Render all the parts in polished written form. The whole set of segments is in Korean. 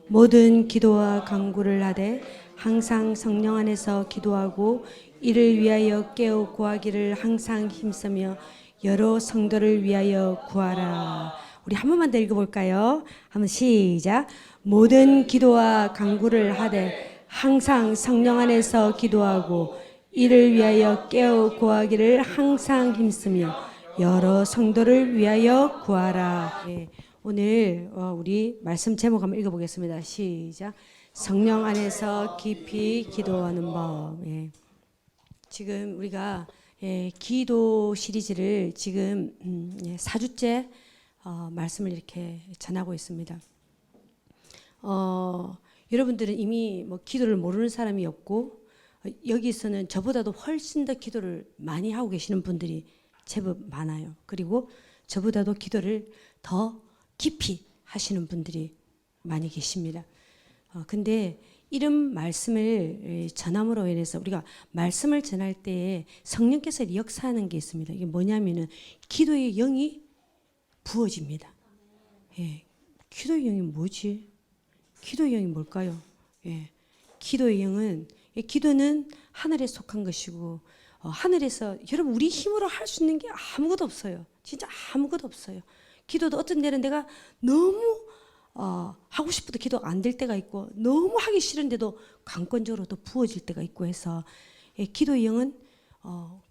모든 기도와 간구를 하되 항상 성령 안에서 기도하고 이를 위하여 깨어 구하기를 항상 힘쓰며 여러 성도를 위하여 구하라. 우리 한 번만 더 읽어볼까요? 한번 시작. 모든 기도와 간구를 하되 항상 성령 안에서 기도하고 이를 위하여 깨어 구하기를 항상 힘쓰며 여러 성도를 위하여 구하라. 예, 오늘 우리 말씀 제목 한번 읽어보겠습니다. 시작. 성령 안에서 깊이 기도하는 법. 예. 지금 우리가 기도 시리즈를 지금 4주째 말씀을 이렇게 전하고 있습니다. 여러분들은 이미 뭐 기도를 모르는 사람이 없고 여기서는 저보다도 훨씬 더 기도를 많이 하고 계시는 분들이 제법 많아요. 그리고 저보다도 기도를 더 깊이 하시는 분들이 많이 계십니다. 근데 이런 말씀을 전함으로 인해서 우리가 말씀을 전할 때 성령께서 역사하는 게 있습니다. 이게 뭐냐면은 기도의 영이 부어집니다. 예. 기도의 영이 뭐지? 기도의 영이 뭘까요? 예. 기도의 영은 기도는 하늘에 속한 것이고 하늘에서 여러분 우리 힘으로 할 수 있는 게 아무것도 없어요. 진짜 아무것도 없어요. 기도도 어떤 때는 내가 너무 하고 싶어도 기도가 안 될 때가 있고 너무 하기 싫은데도 강권적으로 또 부어질 때가 있고 해서 기도의 영은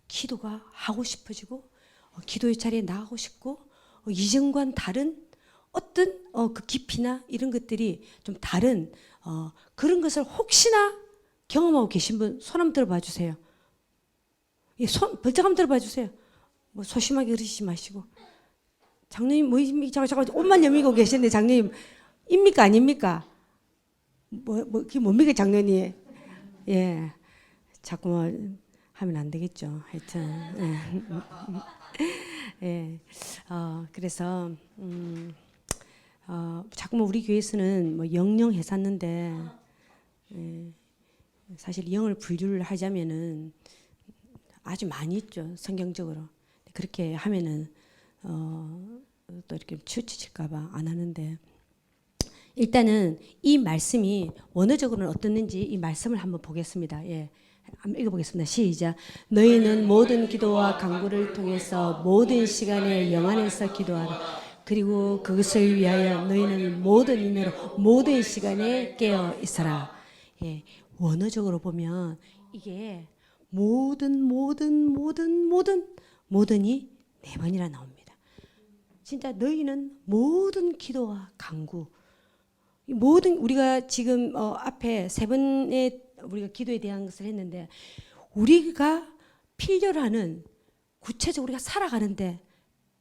기도가 하고 싶어지고 기도의 자리에 나가고 싶고 이전과는 다른 어떤 그 깊이나 이런 것들이 좀 다른 그런 것을 혹시나 경험하고 계신 분 손 한번 들어봐 주세요. 손 벌쩍 한번 들어봐 주세요. 뭐 소심하게 그러시지 마시고. 장로님 뭐입니까? 잠깐 옷만 여미고 계시는데 장로님 입니까 아닙니까? 그게 뭡니까 장로님? 예, 자꾸 뭐 하면 안 되겠죠. 하여튼 예, 그래서 자꾸 뭐 우리 교회에서는 뭐 영영 해샀는데 사실 영을 분류를 하자면은 아주 많이 있죠. 성경적으로 그렇게 하면은 또 이렇게 치우쳐질까봐 안 하는데 일단은 이 말씀이 원어적으로는 어떻는지 이 말씀을 한번 보겠습니다. 예, 한번 읽어보겠습니다. 시작. 너희는 모든 기도와 간구를 통해서 모든 시간에 영 안에서 기도하라. 그리고 그것을 위하여 너희는 모든 인내로 모든 시간에 깨어 있어라. 예, 원어적으로 보면 이게 모든이 4번이나 나옵니다. 진짜 너희는 모든 기도와 간구, 모든 우리가 지금 앞에 3번의 우리가 기도에 대한 것을 했는데 우리가 필요로 하는 구체적으로 우리가 살아가는데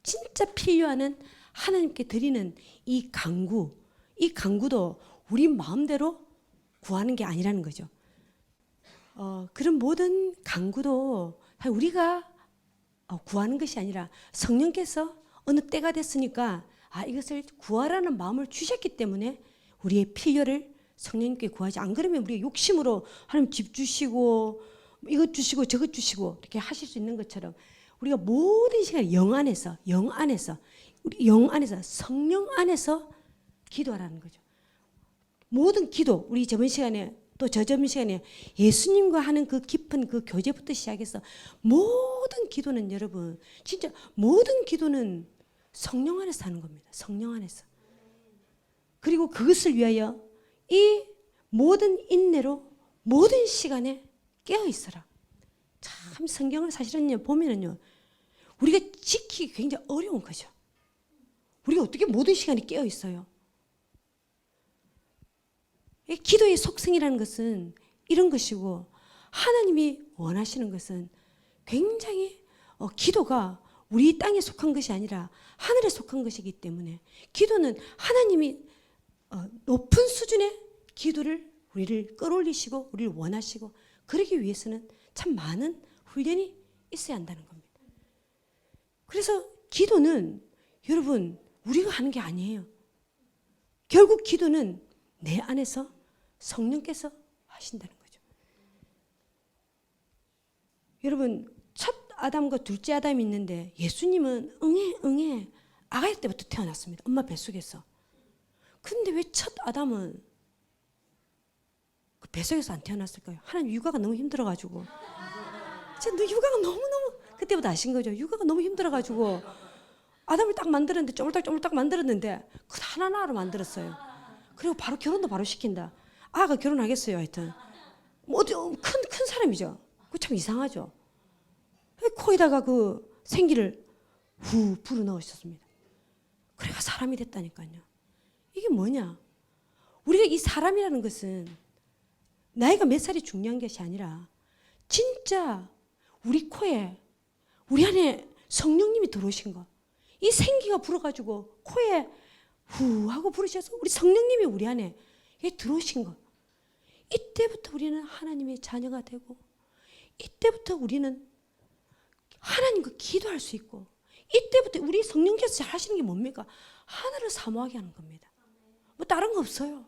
진짜 필요한 하나님께 드리는 이 간구도 우리 마음대로 구하는 게 아니라는 거죠. 그런 모든 간구도 우리가 구하는 것이 아니라 성령께서 어느 때가 됐으니까 이것을 구하라는 마음을 주셨기 때문에 우리의 필요를 성령님께 구하지. 안 그러면 우리가 욕심으로 하나님 집 주시고 이것 주시고 저것 주시고 이렇게 하실 수 있는 것처럼 우리가 모든 시간에 영 안에서 우리 영 안에서 성령 안에서 기도하라는 거죠. 모든 기도 우리 저번 시간에 또 저번 시간에 예수님과 하는 그 깊은 그 교제부터 시작해서 모든 기도는 여러분 진짜 모든 기도는 성령 안에서 하는 겁니다. 성령 안에서. 그리고 그것을 위하여 이 모든 인내로 모든 시간에 깨어 있어라. 참 성경을 사실은 보면은요 우리가 지키기 굉장히 어려운 거죠. 우리가 어떻게 모든 시간에 깨어 있어요? 기도의 속성이라는 것은 이런 것이고 하나님이 원하시는 것은 굉장히 기도가 우리 땅에 속한 것이 아니라 하늘에 속한 것이기 때문에 기도는 하나님이 높은 수준의 기도를 우리를 끌어올리시고 우리를 원하시고 그러기 위해서는 참 많은 훈련이 있어야 한다는 겁니다. 그래서 기도는 여러분 우리가 하는 게 아니에요. 결국 기도는 내 안에서 성령께서 하신다는 거죠. 여러분 첫 아담과 둘째 아담이 있는데 예수님은 응애 아가야 때부터 태어났습니다. 엄마 뱃속에서. 근데 왜 첫 아담은 뱃속에서 안 태어났을까요? 하나님 육아가 너무 힘들어가지고. 진짜 육아가 너무너무 그때부터 아신 거죠. 육아가 너무 힘들어가지고 아담을 딱 만들었는데 쪼물딱 만들었는데 그 하나하나로 만들었어요. 그리고 바로 결혼도 바로 시킨다. 아가 결혼하겠어요. 하여튼 뭐 어디 큰 사람이죠. 그 참 이상하죠. 코에다가 그 생기를 후 불어 넣으셨습니다. 그래가 사람이 됐다니까요. 이게 뭐냐? 우리가 이 사람이라는 것은 나이가 몇 살이 중요한 것이 아니라 진짜 우리 코에 우리 안에 성령님이 들어오신 거. 이 생기가 불어가지고 코에 후 하고 부르셔서 우리 성령님이 우리 안에 들어오신 거. 이때부터 우리는 하나님의 자녀가 되고 이때부터 우리는 하나님과 기도할 수 있고 이때부터 우리 성령께서 잘 하시는 게 뭡니까? 하늘을 사모하게 하는 겁니다. 뭐 다른 거 없어요.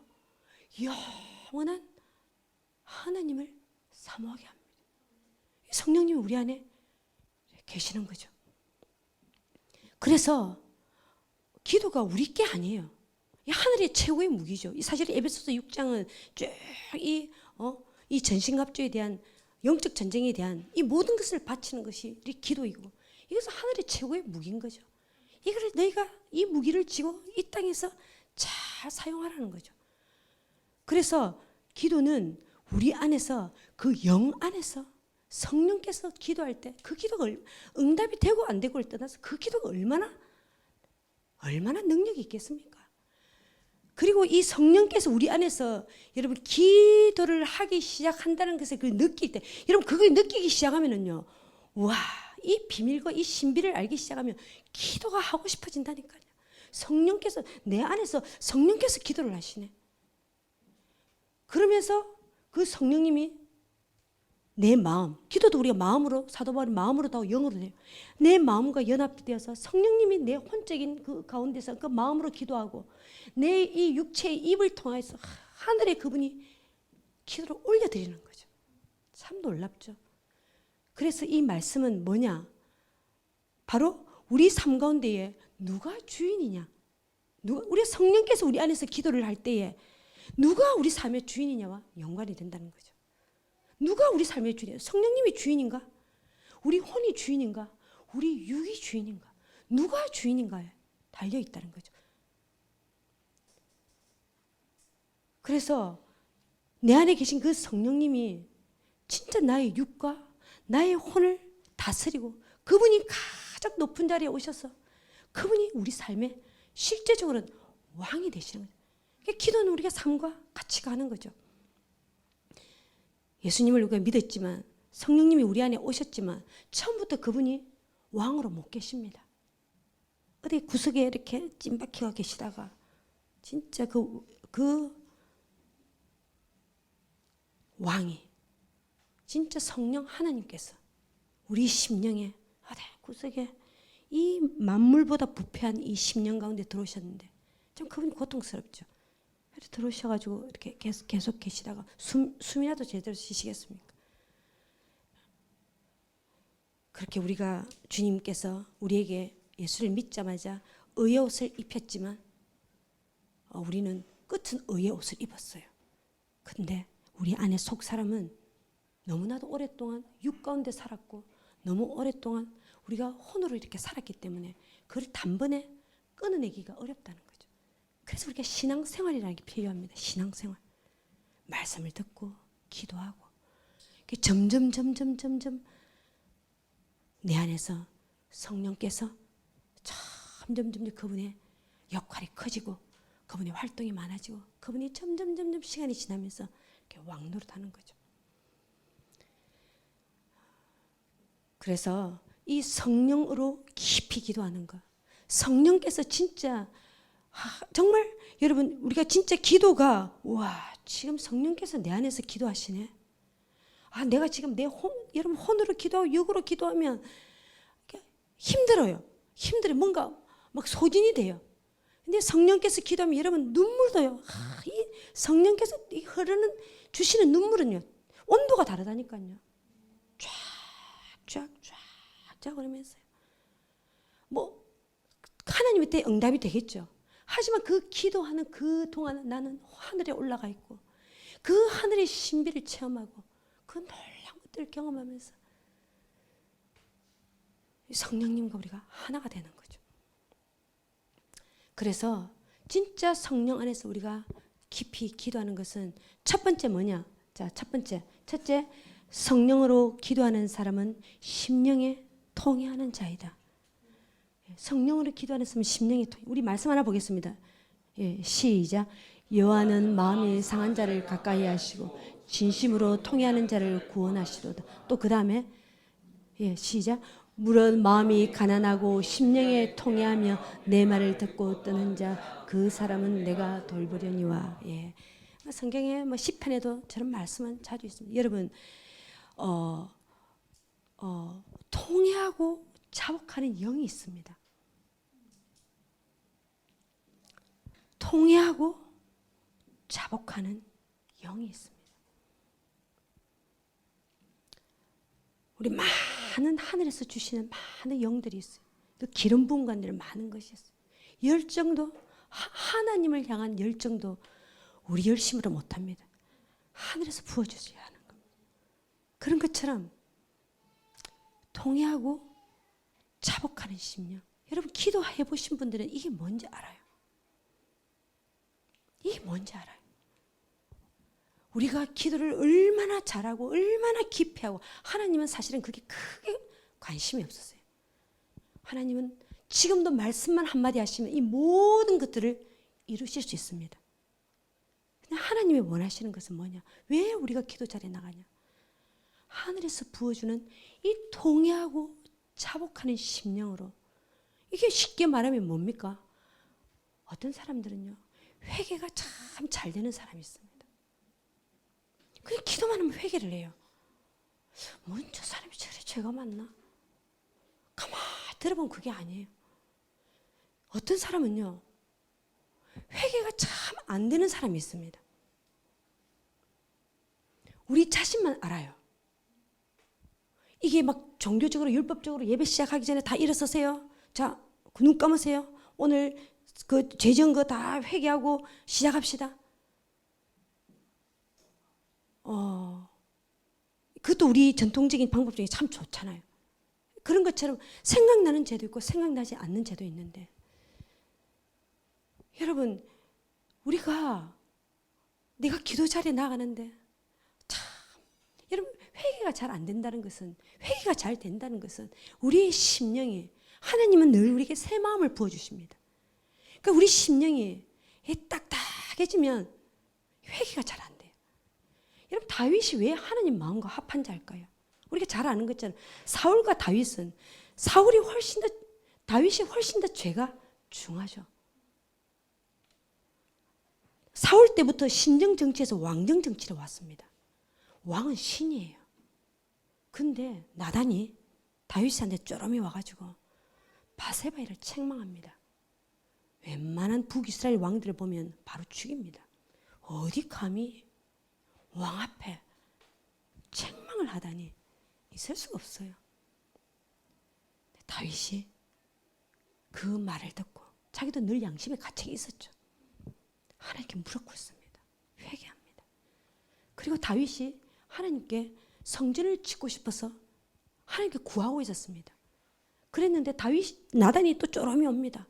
영원한 하나님을 사모하게 합니다. 성령님이 우리 안에 계시는 거죠. 그래서 기도가 우리 게 아니에요. 이 하늘의 최고의 무기죠. 사실 에베소서 6장은 쭉 이 전신갑주에 대한 영적 전쟁에 대한 이 모든 것을 바치는 것이 우리 기도이고 이것은 하늘의 최고의 무기인 거죠. 이거를 너희가 이 무기를 쥐고 이 땅에서 잘 사용하라는 거죠. 그래서 기도는 우리 안에서 그 영 안에서 성령께서 기도할 때 그 기도가 응답이 되고 안 되고를 떠나서 그 기도가 얼마나 능력이 있겠습니까? 그리고 이 성령께서 우리 안에서 여러분 기도를 하기 시작한다는 것을 그 느낄 때 여러분 그걸 느끼기 시작하면은요. 와, 이 비밀과 이 신비를 알기 시작하면 기도가 하고 싶어진다니까요. 성령께서 내 안에서 성령께서 기도를 하시네. 그러면서 그 성령님이 내 마음, 기도도 우리가 마음으로 사도 바울이 마음으로 다 영으로 돼요. 내 마음과 연합되어서 성령님이 내 혼적인 그 가운데서 그 마음으로 기도하고 내 이 육체의 입을 통해서 하늘에 그분이 기도를 올려드리는 거죠. 참 놀랍죠. 그래서 이 말씀은 뭐냐? 바로 우리 삶 가운데에 누가 주인이냐? 우리 성령께서 우리 안에서 기도를 할 때에 누가 우리 삶의 주인이냐와 연관이 된다는 거죠. 누가 우리 삶의 주인이냐? 성령님이 주인인가? 우리 혼이 주인인가? 우리 육이 주인인가? 누가 주인인가에 달려있다는 거죠. 그래서 내 안에 계신 그 성령님이 진짜 나의 육과 나의 혼을 다스리고 그분이 가장 높은 자리에 오셔서 그분이 우리 삶에 실제적으로는 왕이 되시는 거죠. 기도는 우리가 삶과 같이 가는 거죠. 예수님을 우리가 믿었지만 성령님이 우리 안에 오셨지만 처음부터 그분이 왕으로 못 계십니다. 어디 구석에 이렇게 찐박혀가 계시다가 진짜 그 왕이 진짜 성령 하나님께서 우리 심령에 어디 구석에 이 만물보다 부패한 이 심령 가운데 들어오셨는데 참 그분이 고통스럽죠. 들어오셔가지고 이렇게 계속 계시다가 숨이라도 제대로 쉬시겠습니까? 그렇게 우리가 주님께서 우리에게 예수를 믿자마자 의의 옷을 입혔지만 우리는 끝은 의의 옷을 입었어요. 근데 우리 안에 속 사람은 너무나도 오랫동안 육 가운데 살았고 너무 오랫동안 우리가 혼으로 이렇게 살았기 때문에 그걸 단번에 끊어내기가 어렵다는 거죠. 그래서 우리가 신앙생활이라는 게 필요합니다. 신앙생활. 말씀을 듣고 기도하고 점점 내 안에서 성령께서 점점 그분의 역할이 커지고 그분의 활동이 많아지고 그분이 점점 시간이 지나면서 이렇게 왕노릇하는 거죠. 그래서 이 성령으로 깊이 기도하는 것. 성령께서 진짜 정말 여러분 우리가 진짜 기도가 와 지금 성령께서 내 안에서 기도하시네. 내가 지금 여러분 혼으로 기도하고 육으로 기도하면 힘들어요. 뭔가 막 소진이 돼요. 근데 성령께서 기도하면 여러분 눈물도요. 이 성령께서 흐르는 주시는 눈물은요 온도가 다르다니까요. 쫙 그러면서요. 뭐 하나님의 때 응답이 되겠죠. 하지만 그 기도하는 그 동안 나는 하늘에 올라가 있고 그 하늘의 신비를 체험하고 그 놀라운 것들을 경험하면서 성령님과 우리가 하나가 되는 거죠. 그래서 진짜 성령 안에서 우리가 깊이 기도하는 것은 첫 번째 뭐냐? 자, 첫째, 성령으로 기도하는 사람은 심령에 통해하는 자이다. 성령으로 기도하는 사람은 심령에 통해. 우리 말씀 하나 보겠습니다. 예, 시작. 여호와는 마음이 상한 자를 가까이 하시고 진심으로 통해하는 자를 구원하시도다. 또 그 다음에 예, 시작. 물은 마음이 가난하고 심령에 통해하며 내 말을 듣고 떠는 자 그 사람은 내가 돌보려니와. 예. 성경에 뭐 시편에도 저런 말씀은 자주 있습니다. 여러분 통해하고 자복하는 영이 있습니다. 통해하고 자복하는 영이 있습니다. 우리 많은 하늘에서 주시는 많은 영들이 있어요. 또 기름 부은 관들 많은 것이 있어요. 열정도 하나님을 향한 열정도 우리 열심으로 못합니다. 하늘에서 부어주셔야 하는 겁니다. 그런 것처럼 통해하고 자복하는 심령. 여러분 기도해 보신 분들은 이게 뭔지 알아요. 이게 뭔지 알아요. 우리가 기도를 얼마나 잘하고 얼마나 깊이 하고 하나님은 사실은 그게 크게 관심이 없었어요. 하나님은 지금도 말씀만 한마디 하시면 이 모든 것들을 이루실 수 있습니다. 그냥 하나님이 원하시는 것은 뭐냐? 왜 우리가 기도 잘해 나가냐? 하늘에서 부어주는 이 통해하고 자복하는 심령으로. 이게 쉽게 말하면 뭡니까? 어떤 사람들은요 회개가 참 잘 되는 사람이 있습니다. 그냥 기도만 하면 회개를 해요. 뭔 저 사람이 저래 죄가 많나? 가만히 들어보면 그게 아니에요. 어떤 사람은요 회개가 참 안 되는 사람이 있습니다. 우리 자신만 알아요. 이게 막 종교적으로 율법적으로 예배 시작하기 전에 다 일어서세요. 자, 눈 감으세요. 오늘 그 죄 지은 거 다 회개하고 시작합시다. 그것도 우리 전통적인 방법 중에 참 좋잖아요. 그런 것처럼 생각나는 죄도 있고 생각나지 않는 죄도 있는데 여러분 우리가 내가 기도 자리에 나가는데 참 여러분 회개가 잘 안 된다는 것은 회개가 잘 된다는 것은 우리의 심령이 하나님은 늘 우리에게 새 마음을 부어주십니다. 그러니까 우리 심령이 딱딱해지면 회개가 잘 안 돼요. 여러분 다윗이 왜 하나님 마음과 합한 자일까요? 우리가 잘 아는 것처럼 사울과 다윗은 다윗이 훨씬 더 죄가 중하죠. 사울 때부터 신정 정치에서 왕정 정치로 왔습니다. 왕은 신이에요. 근데 나단이 다윗한테 쪼름이 와가지고 바세바를 책망합니다. 웬만한 북이스라엘 왕들을 보면 바로 죽입니다. 어디 감히 왕 앞에 책망을 하다니 있을 수가 없어요. 다윗이 그 말을 듣고 자기도 늘 양심의 가책이 있었죠. 하나님께 무릎 꿇습니다. 회개합니다. 그리고 다윗이 하나님께 성전을 짓고 싶어서 하나님께 구하고 있었습니다. 그랬는데 나단이 또 쪼름이 옵니다.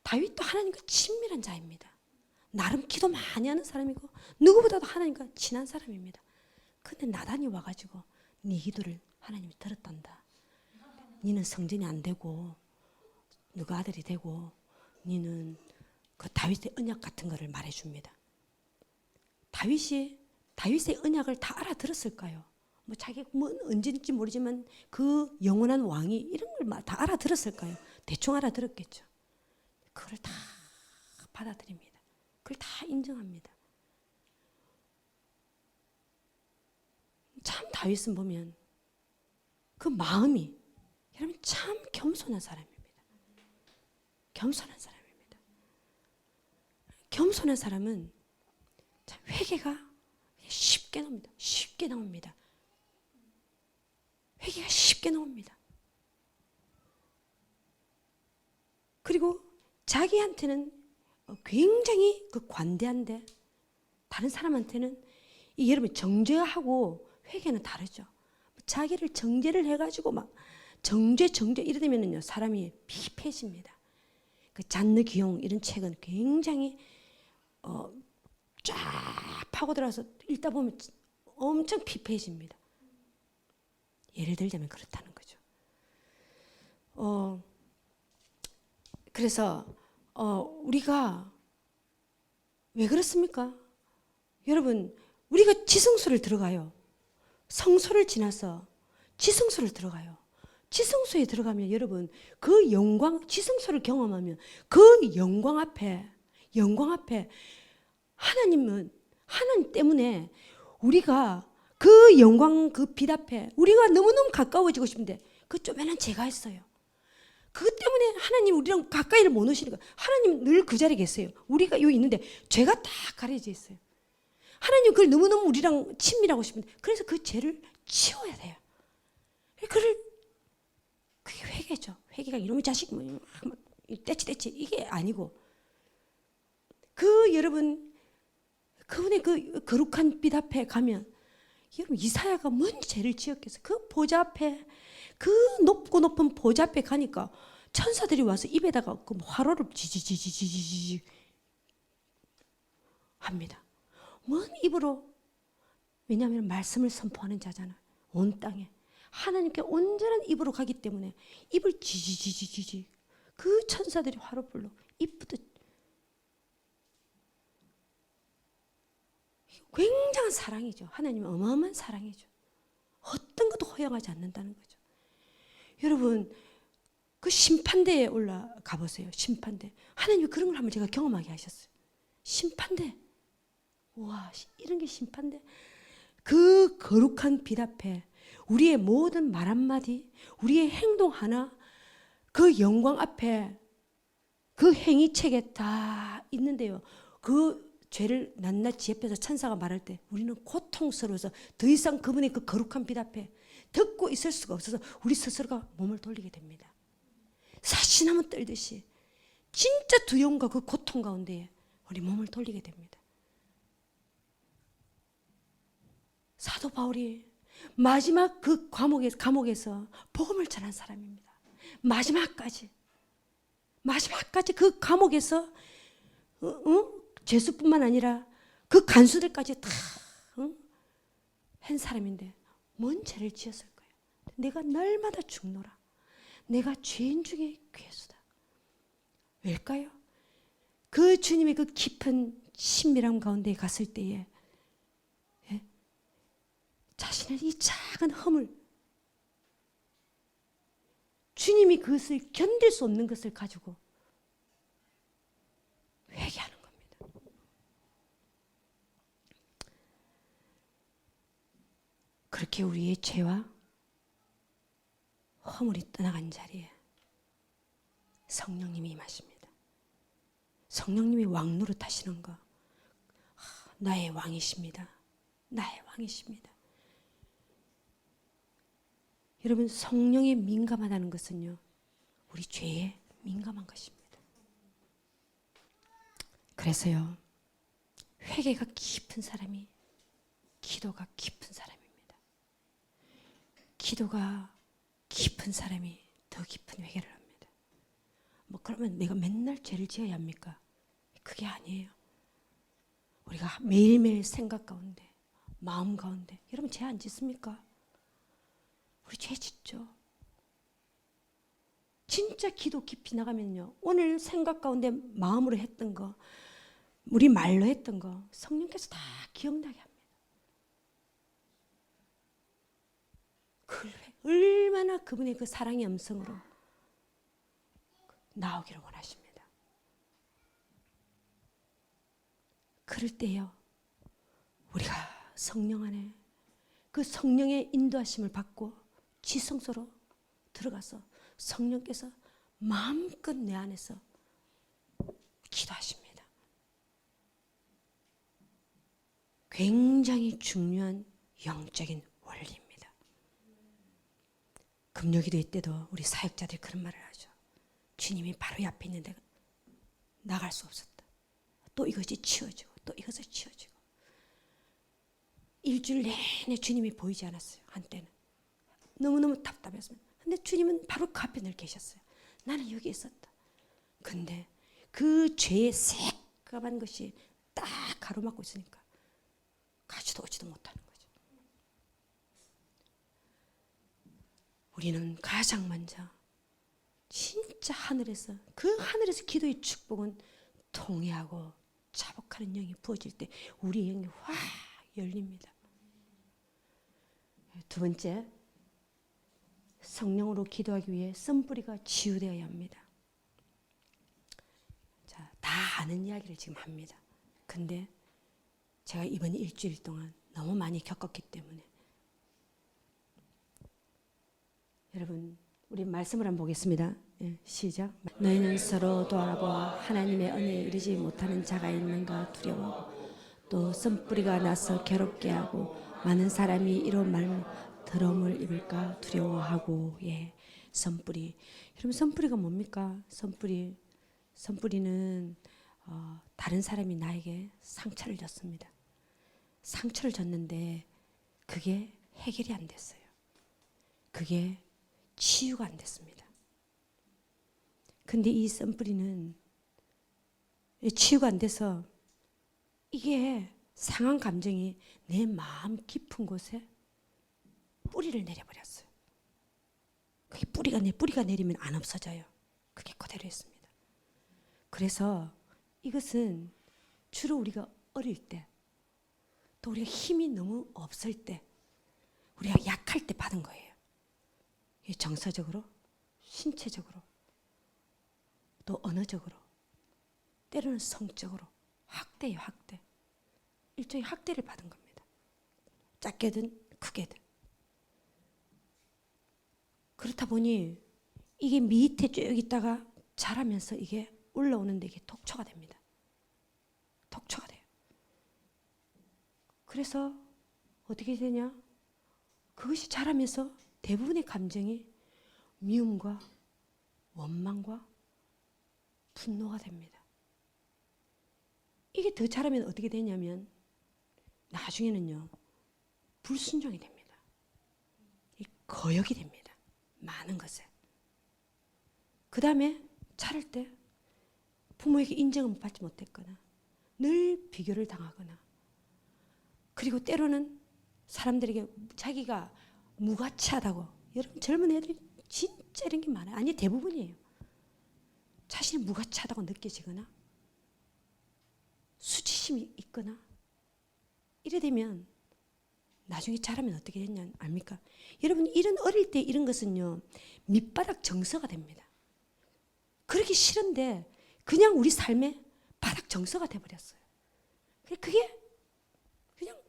다윗도 하나님과 친밀한 자입니다. 나름 기도 많이 하는 사람이고 누구보다도 하나님과 친한 사람입니다. 근데 나단이 와가지고 네 기도를 하나님이 들었단다. 너는 성전이 안 되고 너가 아들이 되고 너는 그 다윗의 언약 같은 거를 말해줍니다. 다윗의 언약을 다 알아들었을까요? 뭐 자기가 뭐 언제인지 모르지만 그 영원한 왕이 이런 걸 다 알아들었을까요? 대충 알아들었겠죠. 그걸 다 받아들입니다. 그걸 다 인정합니다. 참 다윗은 보면 그 마음이 여러분 참 겸손한 사람입니다. 겸손한 사람입니다. 겸손한 사람은 참 회개가 쉽게 나옵니다. 쉽게 나옵니다. 회개가 쉽게 나옵니다. 그리고 자기한테는 굉장히 그 관대한데 다른 사람한테는 이 여러분 정죄하고 회개는 다르죠. 자기를 정죄를 해가지고 막 정죄 이러 되면은요 사람이 피폐해집니다. 그 잔느 기용 이런 책은 굉장히 쫙 파고들어서 읽다 보면 엄청 피폐해집니다. 예를 들자면 그렇다는 거죠. 그래서 우리가 왜 그렇습니까? 여러분 우리가 지성소를 들어가요. 성소를 지나서 지성소를 들어가요. 지성소에 들어가면 여러분 그 영광, 지성소를 경험하면 그 영광 앞에 하나님 때문에 우리가 그 영광 그 빛 앞에 우리가 너무너무 가까워지고 싶은데 그 쪼매난 죄가 있어요. 그것 때문에 하나님 우리랑 가까이를 못 오시니까 하나님 늘 그 자리에 계세요. 우리가 여기 있는데 죄가 다 가려져 있어요. 하나님 그걸 너무너무 우리랑 친밀하고 싶은데 그래서 그 죄를 치워야 돼요. 그게 회개죠. 회개가 이놈의 자식 막 떼치 이게 아니고 여러분 그분의 그 거룩한 빛 앞에 가면 여러분 이사야가 뭔 죄를 지었겠어요. 그 보좌 앞에 그 높고 높은 보좌 앞에 가니까 천사들이 와서 입에다가 그 화로를 지지지지지지 합니다. 뭔 입으로? 왜냐하면 말씀을 선포하는 자잖아. 온 땅에 하나님께 온전한 입으로 가기 때문에 입을 지지지지지지 그 천사들이 화로불로 입부터 굉장한 사랑이죠. 하나님은 어마어마한 사랑이죠. 어떤 것도 허용하지 않는다는 거죠. 여러분 그 심판대에 올라가 보세요. 심판대. 하나님이 그런 걸 한번 제가 경험하게 하셨어요. 심판대. 와 이런 게 심판대. 그 거룩한 빛 앞에 우리의 모든 말 한마디 우리의 행동 하나 그 영광 앞에 그 행위책에 다 있는데요. 그 죄를 낱낱이 옆에서 천사가 말할 때 우리는 고통스러워서 더 이상 그분의 그 거룩한 빛 앞에 듣고 있을 수가 없어서 우리 스스로가 몸을 돌리게 됩니다. 사시나무 떨듯이 진짜 두려움과 그 고통 가운데 우리 몸을 돌리게 됩니다. 사도 바울이 마지막 그 감옥에서 복음을 전한 사람입니다. 마지막까지 그 감옥에서 죄수뿐만 아니라 그 간수들까지 다 한 사람인데 뭔 죄를 지었을까요? 내가 날마다 죽노라. 내가 죄인 중에 괴수다. 왜일까요? 그 주님의 그 깊은 신비람 가운데 갔을 때에 자신의 이 작은 허물 주님이 그것을 견딜 수 없는 것을 가지고 회개하는 겁니다. 그렇게 우리의 죄와 허물이 떠나간 자리에 성령님이 임하십니다. 성령님이 왕 노릇하시는 거 나의 왕이십니다. 나의 왕이십니다. 여러분 성령에 민감하다는 것은요 우리 죄에 민감한 것입니다. 그래서요 회개가 깊은 사람이 기도가 깊은 사람입니다. 기도가 깊은 사람이 더 깊은 회개를 합니다. 뭐 그러면 내가 맨날 죄를 지어야 합니까? 그게 아니에요. 우리가 매일매일 생각 가운데 마음 가운데 여러분 죄 안 짓습니까? 우리 죄 짓죠. 진짜 기도 깊이 나가면요 오늘 생각 가운데 마음으로 했던 거 우리 말로 했던 거 성령께서 다 기억나게 합니다. 얼마나 그분의 그 사랑의 음성으로 나오기를 원하십니다. 그럴 때요 우리가 성령 안에 그 성령의 인도하심을 받고 지성소로 들어가서 성령께서 마음껏 내 안에서 기도하십니다. 굉장히 중요한 영적인 원리입니다. 금요기도회 때도 우리 사역자들이 그런 말을 하죠. 주님이 바로 옆에 있는데 나갈 수 없었다. 또 이것이 치워지고 또 이것이 치워지고 일주일 내내 주님이 보이지 않았어요. 한때는 너무너무 답답했습니다. 근데 주님은 바로 그 앞에 늘 계셨어요. 나는 여기 있었다. 근데 그 죄의 새까만 것이 딱 가로막고 있으니까 가지도 오지도 못하는 거죠. 우리는 가장 먼저 진짜 하늘에서, 그 하늘에서 기도의 축복은 통회하고 자복하는 영이 부어질 때 우리의 영이 확 열립니다. 두 번째, 성령으로 기도하기 위해 썬뿌리가 치유되어야 합니다. 자, 다 아는 이야기를 지금 합니다. 근데 제가 이번 일주일 동안 너무 많이 겪었기 때문에, 여러분 우리 말씀을 한번 보겠습니다. 예, 시작. 너희는 서로 돌아보아 하나님의 은혜에 이르지 못하는 자가 있는가 두려워. 또 썬뿌리가 나서 괴롭게 하고 많은 사람이 이런 말로 더러움을 입을까 두려워하고. 예, 썬뿌리. 여러분 썬뿌리가 뭡니까? 썬뿌리는 다른 사람이 나에게 상처를 줬습니다. 상처를 줬는데 그게 해결이 안 됐어요. 그게 치유가 안 됐습니다. 근데 이 썬뿌리는 치유가 안 돼서 이게 상한 감정이 내 마음 깊은 곳에 뿌리를 내려버렸어요. 그게 뿌리가 내리면 안 없어져요. 그게 그대로 있습니다. 그래서 이것은 주로 우리가 어릴 때, 또 우리가 힘이 너무 없을 때, 우리가 약할 때 받은 거예요. 정서적으로, 신체적으로, 또 언어적으로, 때로는 성적으로 학대예요. 학대. 일종의 학대를 받은 겁니다. 작게든 크게든. 그렇다 보니 이게 밑에 쭉 있다가 자라면서 이게 올라오는데 이게 독초가 됩니다. 독초가 돼요. 그래서 어떻게 되냐? 그것이 자라면서 대부분의 감정이 미움과 원망과 분노가 됩니다. 이게 더 자라면 어떻게 되냐면 나중에는요, 불순종이 됩니다. 거역이 됩니다. 많은 것에. 그 다음에 자랄 때 부모에게 인정을 받지 못했거나 늘 비교를 당하거나, 그리고 때로는 사람들에게 자기가 무가치하다고. 여러분 젊은 애들이 진짜 이런 게 많아요. 아니 대부분이에요. 자신이 무가치하다고 느껴지거나 수치심이 있거나 이래 되면 나중에 자라면 어떻게 되냐 압니까? 여러분 이런 어릴 때 이런 것은요, 밑바닥 정서가 됩니다. 그러기 싫은데 그냥 우리 삶의 바닥 정서가 돼버렸어요. 그게 그냥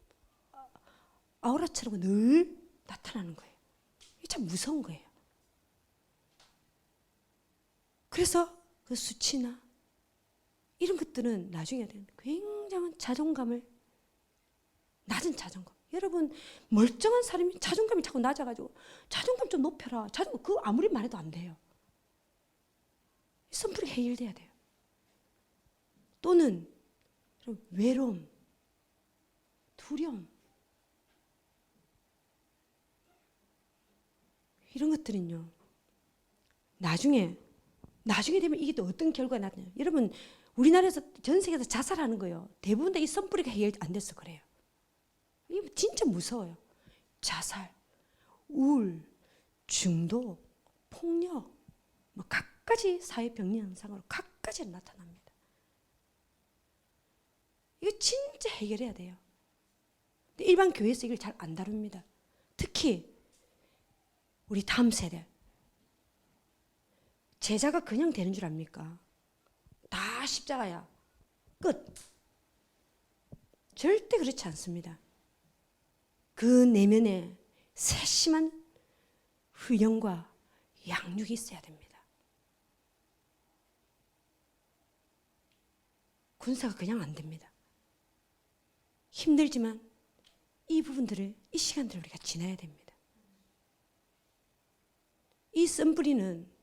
아우라처럼 늘 나타나는 거예요. 이게 참 무서운 거예요. 그래서 그 수치나 이런 것들은 나중에 굉장한 자존감을, 낮은 자존감. 여러분 멀쩡한 사람이 자존감이 자꾸 낮아가지고 자존감 좀 높여라. 자존감 그거 아무리 말해도 안 돼요. 썬뿌리 해결돼야 돼요. 또는 외로움, 두려움, 이런 것들은요, 나중에 되면 이게 또 어떤 결과가 나타나요? 여러분 우리나라에서 전 세계에서 자살하는 거예요. 대부분 다 이 썬뿌리가 해결 안 돼서 그래요. 이게 진짜 무서워요. 자살, 우울, 중독, 폭력, 뭐 각가지 사회병리 현상으로 각가지 나타납니다. 이거 진짜 해결해야 돼요. 근데 일반 교회에서 이걸 잘 안 다룹니다. 특히 우리 다음 세대. 제자가 그냥 되는 줄 압니까? 다 십자가야. 끝. 절대 그렇지 않습니다. 그 내면에 세심한 훈련과 양육이 있어야 됩니다. 군사가 그냥 안 됩니다. 힘들지만 이 부분들을, 이 시간들을 우리가 지나야 됩니다. 이 썬뿌리는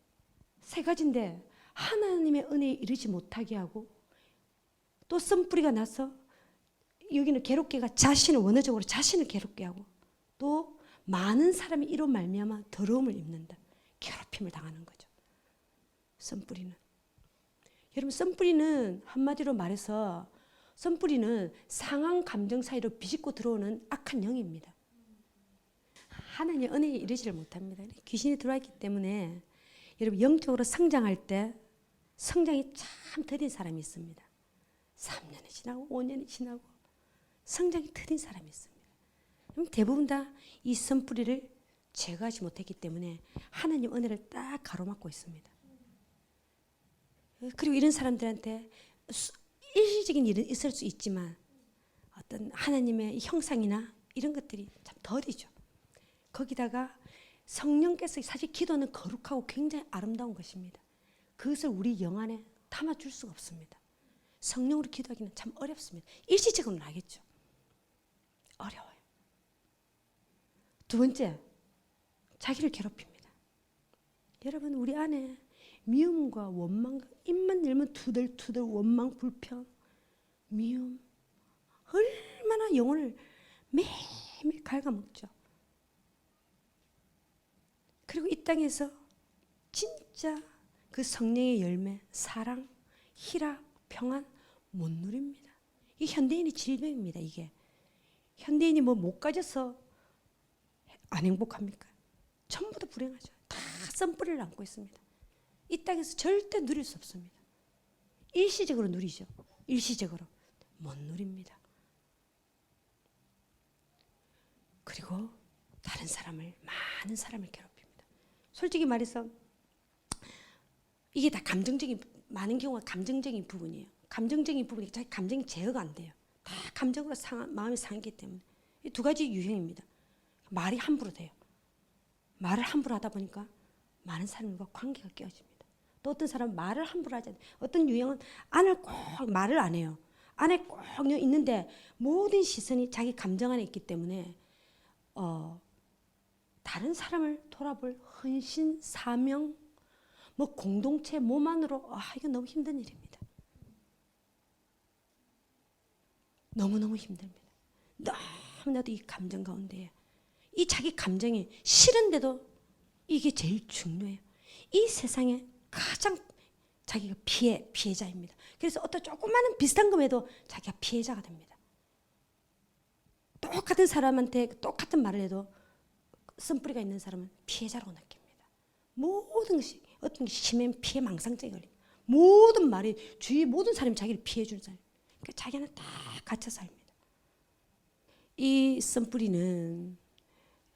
세 가지인데 하나님의 은혜에 이르지 못하게 하고, 또 썬뿌리가 나서 여기는 괴롭게가 자신을 원어적으로 자신을 괴롭게 하고 또 많은 사람이 이로 말미암아 더러움을 입는다. 괴롭힘을 당하는 거죠. 썸뿌리는. 여러분 썸뿌리는 한마디로 말해서 썸뿌리는 상한 감정 사이로 비집고 들어오는 악한 영입니다. 하나님의 은혜에 이르지를 못합니다. 귀신이 들어왔기 때문에 여러분 영적으로 성장할 때 성장이 참 더딘 사람이 있습니다. 3년이 지나고 5년이 지나고 성장이 더딘 사람이 있습니다. 대부분 다 이 썸뿌리를 제거하지 못했기 때문에 하나님 은혜를 딱 가로막고 있습니다. 그리고 이런 사람들한테 일시적인 일은 있을 수 있지만 어떤 하나님의 형상이나 이런 것들이 참 더디죠. 거기다가 성령께서 사실 기도는 거룩하고 굉장히 아름다운 것입니다. 그것을 우리 영 안에 담아줄 수가 없습니다. 성령으로 기도하기는 참 어렵습니다. 일시적으로는 알겠죠. 어려워요. 두 번째, 자기를 괴롭힙니다. 여러분 우리 안에 미움과 원망, 입만 열면 투덜투덜 원망, 불평, 미움 얼마나 영혼을 매일매일 갉아먹죠. 그리고 이 땅에서 진짜 그 성령의 열매, 사랑, 희락, 평안 못 누립니다. 이게 현대인의 질병입니다. 이게 현대인이 뭐 못 가져서 안 행복합니까? 전부 다 불행하죠. 다 썸뿌리를 안고 있습니다. 이 땅에서 절대 누릴 수 없습니다. 일시적으로 누리죠. 일시적으로 못 누립니다. 그리고 다른 사람을, 많은 사람을 괴롭힙니다. 솔직히 말해서 이게 다 감정적인, 많은 경우가 감정적인 부분이에요. 감정적인 부분이 자기 감정이 제어가 안 돼요. 다 감정으로 마음이 상하기 때문에. 이 두 가지 유형입니다. 말이 함부로 돼요. 말을 함부로 하다 보니까 많은 사람과 관계가 깨어집니다. 또 어떤 사람은 말을 함부로 하지 않아요. 어떤 유형은 안을 꼭 말을 안 해요. 안에 꼭 있는데 모든 시선이 자기 감정 안에 있기 때문에 다른 사람을 돌아볼 헌신, 사명, 뭐 공동체, 몸만으로 이건 너무 힘든 일입니다. 너무너무 힘듭니다. 너무나도 이 감정 가운데 이 자기 감정이 싫은데도 이게 제일 중요해요. 이 세상에 가장 자기가 피해자입니다. 그래서 어떤 조그마한 비슷한 것에도 자기가 피해자가 됩니다. 똑같은 사람한테 똑같은 말을 해도 썸뿌리가 있는 사람은 피해자라고 느낍니다. 모든 것이 어떤 게 심하면 피해 망상증이 걸립니다. 모든 말이 주위 모든 사람이 자기를 피해 주는 사람. 그러니까 자기는 다 갇혀 삽니다. 이 썸뿌리는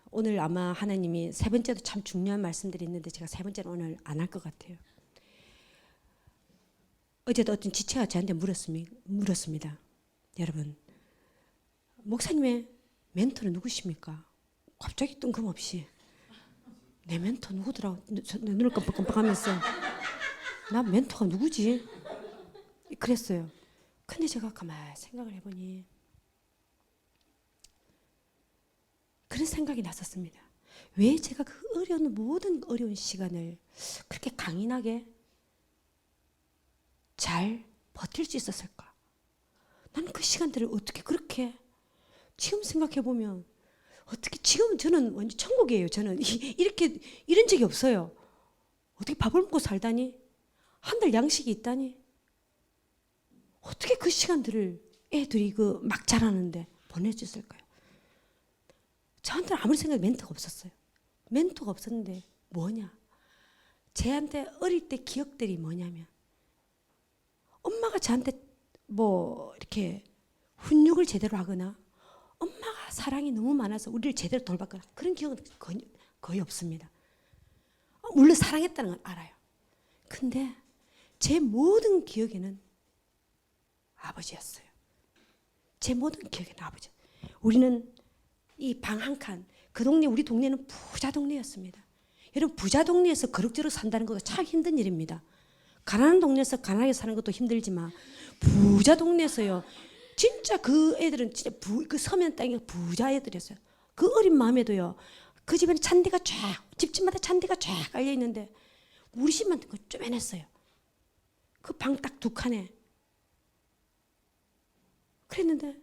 오늘 아마 하나님이 세 번째도 참 중요한 말씀들이 있는데 제가 세 번째는 오늘 안 할 것 같아요. 어제도 어떤 지체가 저한테 물었습니다. 여러분, 목사님의 멘토는 누구십니까? 갑자기 뜬금없이 내 멘토 누구더라? 눈을 깜빡깜빡하면서 나 멘토가 누구지? 그랬어요. 근데 제가 가만히 생각을 해보니 그런 생각이 났었습니다. 왜 제가 그 모든 어려운 시간을 그렇게 강인하게 잘 버틸 수 있었을까? 나는 그 시간들을 어떻게 그렇게 지금 생각해 보면 어떻게 지금 저는 완전 천국이에요. 저는 이렇게 이런 적이 없어요. 어떻게 밥을 먹고 살다니? 한 달 양식이 있다니? 어떻게 그 시간들을 애들이 막 자라는데 보내줬을까요? 저한테는 아무리 생각해도 멘토가 없었어요. 멘토가 없었는데 뭐냐? 쟤한테 어릴 때 기억들이 뭐냐면 엄마가 저한테 뭐 이렇게 훈육을 제대로 하거나 엄마가 사랑이 너무 많아서 우리를 제대로 돌봤거나 그런 기억은 거의 없습니다. 물론 사랑했다는 건 알아요. 근데 제 모든 기억에는 아버지였어요. 제 모든 기억에는 아버지. 우리는 이 방 한 칸, 그 동네, 우리 동네는 부자 동네였습니다. 여러분, 부자 동네에서 그럭저럭 산다는 것도 참 힘든 일입니다. 가난한 동네에서 가난하게 사는 것도 힘들지만 부자 동네에서요, 진짜 그 애들은 진짜 그 서면 땅이 부자 애들이었어요. 그 어린 마음에도요, 그 집에는 잔디가 쫙, 집집마다 잔디가 쫙 깔려 있는데 우리 집만 그 쪼매냈어요. 그 방 딱 두 칸에. 그랬는데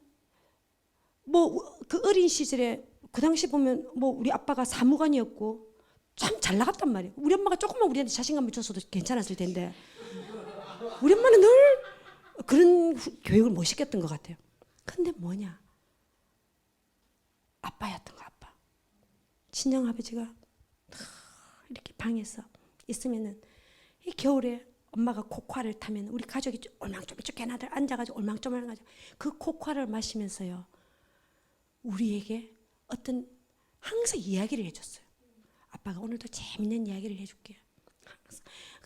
뭐 그 어린 시절에 그 당시 보면 뭐 우리 아빠가 사무관이었고 참 잘 나갔단 말이에요. 우리 엄마가 조금만 우리한테 자신감을 줬어도 괜찮았을 텐데 우리 엄마는 늘 그런 교육을 못 시켰던 것 같아요. 근데 뭐냐, 아빠였던 거. 아빠 친정 아버지가 이렇게 방에서 있으면은 이 겨울에 엄마가 코코아를 타면 우리 가족이 올망졸망하나들 앉아가지고 올망졸망하죠. 그 코코아를 마시면서요 우리에게 어떤 항상 이야기를 해줬어요. 아빠가 오늘도 재밌는 이야기를 해줄게. 항상.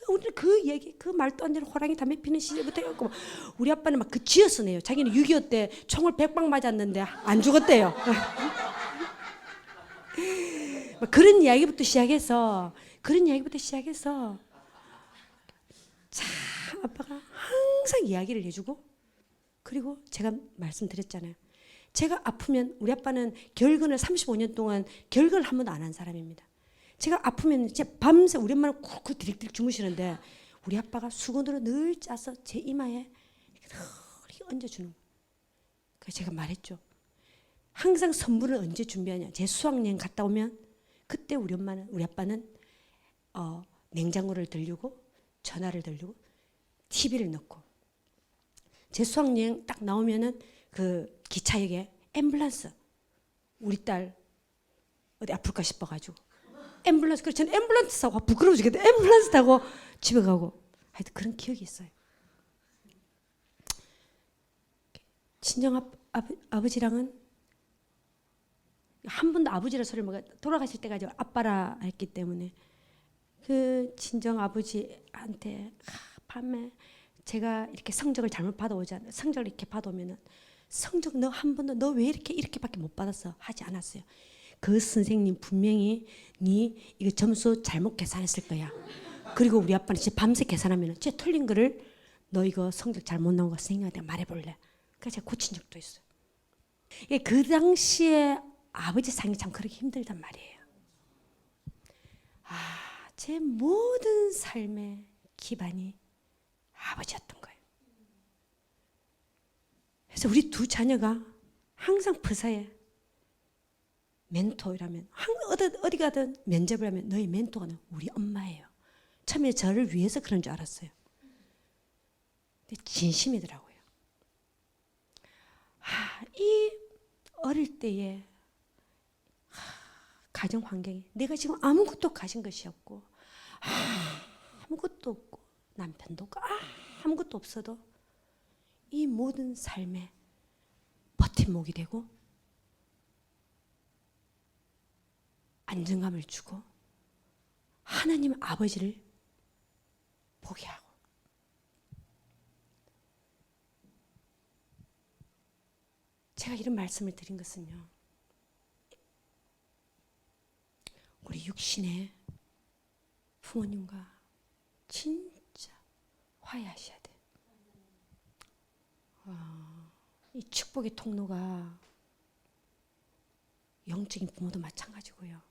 우리는 그 얘기, 그 말도 안 되는 호랑이 담배 피는 시절부터 해갖고 우리 아빠는 막 그 쥐었으네요. 자기는 6.25 때 총을 100방 맞았는데 안 죽었대요. 그런 이야기부터 시작해서 참 아빠가 항상 이야기를 해주고, 그리고 제가 말씀드렸잖아요. 제가 아프면 우리 아빠는 결근을 35년 동안 결근을 한 번도 안 한 사람입니다. 제가 아프면 진짜 밤새 우리 엄마는 쿡쿡 디릭디릭 주무시는데 우리 아빠가 수건으로 늘 짜서 제 이마에 이렇게 얹어주는 거예요. 그래서 제가 말했죠. 항상 선물을 언제 준비하냐. 제 수학여행 갔다 오면 그때 우리 아빠는 냉장고를 들고 전화를 들고 TV를 넣고, 제 수학여행 딱 나오면은 그 기차역에 앰뷸런스, 우리 딸 어디 아플까 싶어가지고 앰뷸런스, 그래서 저는 앰뷸런스 타고 부끄러워 죽겠다. 앰뷸런스 타고 집에 가고 하여튼 그런 기억이 있어요. 친정 아버지랑은 한 번도 아버지라 소리를 못, 돌아가실 때까지 아빠라 했기 때문에 그 친정 아버지한테 밤에 제가 이렇게 성적을 잘못 받아오잖아요. 성적을 이렇게 받아오면은 성적 너 한 번도 너 왜 이렇게밖에 못 받았어 하지 않았어요. 그 선생님 분명히 네 이거 점수 잘못 계산했을 거야. 그리고 우리 아빠는 진짜 밤새 계산하면은 진짜 틀린 거를 너 이거 성적 잘못 나온 거 선생님한테 말해볼래. 그래서 제가 고친 적도 있어요. 그 당시에 아버지 상이 참 그렇게 힘들단 말이에요. 제 모든 삶의 기반이 아버지였던 거예요. 그래서 우리 두 자녀가 항상 프사에 멘토라면 어디 가든 면접을 하면 너희 멘토가 우리 엄마예요. 처음에 저를 위해서 그런 줄 알았어요. 근데 진심이더라고요. 이 어릴 때에 가정 환경이 내가 지금 아무것도 가진 것이 없고 아무것도 없고 남편도 없고 아무것도 없어도 이 모든 삶에 버팀목이 되고 안정감을 주고 하나님 아버지를 보게 하고, 제가 이런 말씀을 드린 것은요, 우리 육신의 부모님과 진짜 화해하셔야 돼요. 이 축복의 통로가 영적인 부모도 마찬가지고요.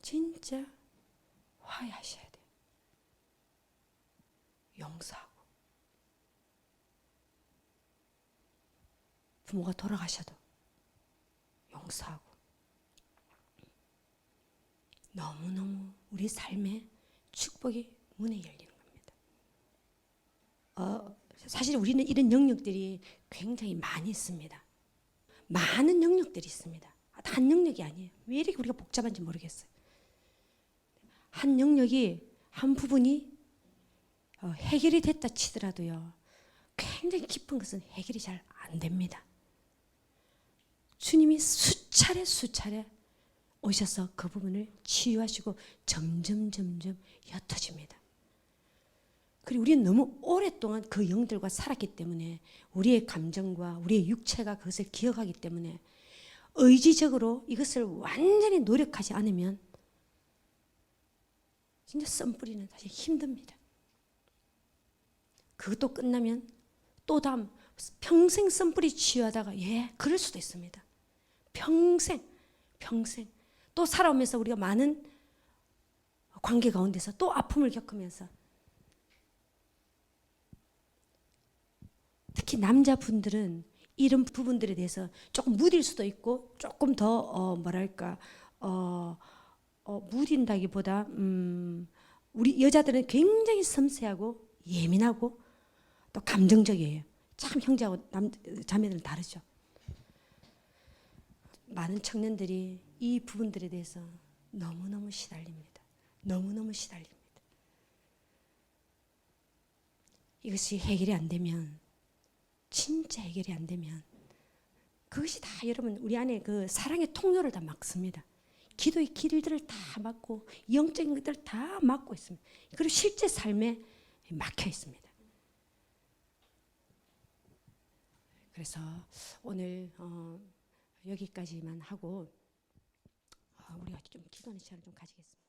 진짜 화해하셔야 돼요. 용서하고. 부모가 돌아가셔도 용서하고. 너무너무 우리 삶에 축복의 문이 열리는 겁니다. 사실 우리는 이런 영역들이 굉장히 많이 있습니다. 많은 영역들이 있습니다. 한 영역이 아니에요. 왜 이렇게 우리가 복잡한지 모르겠어요. 한 영역이, 한 부분이 해결이 됐다 치더라도요, 굉장히 깊은 것은 해결이 잘 안 됩니다. 주님이 수차례 오셔서 그 부분을 치유하시고 점점 옅어집니다. 그리고 우리는 너무 오랫동안 그 영들과 살았기 때문에 우리의 감정과 우리의 육체가 그것을 기억하기 때문에 의지적으로 이것을 완전히 노력하지 않으면 진짜 썸 뿌리는 사실 힘듭니다. 그것도 끝나면 또 다음 평생 썸 뿌리 치유하다가 그럴 수도 있습니다. 평생 또 살아오면서 우리가 많은 관계 가운데서 또 아픔을 겪으면서 특히 남자분들은 이런 부분들에 대해서 조금 무딜 수도 있고 조금 더 뭐랄까 무딘다기보다 우리 여자들은 굉장히 섬세하고 예민하고 또 감정적이에요. 참 형제하고 자매들은 다르죠. 많은 청년들이 이 부분들에 대해서 너무너무 시달립니다. 너무너무 시달립니다. 이것이 해결이 안 되면, 진짜 해결이 안 되면 그것이 다 여러분 우리 안에 그 사랑의 통로를 다 막습니다. 기도의 길들을 다 막고 영적인 것들을 다 막고 있습니다. 그리고 실제 삶에 막혀 있습니다. 그래서 오늘 여기까지만 하고 우리가 좀 기도하는 시간을 좀 가지겠습니다.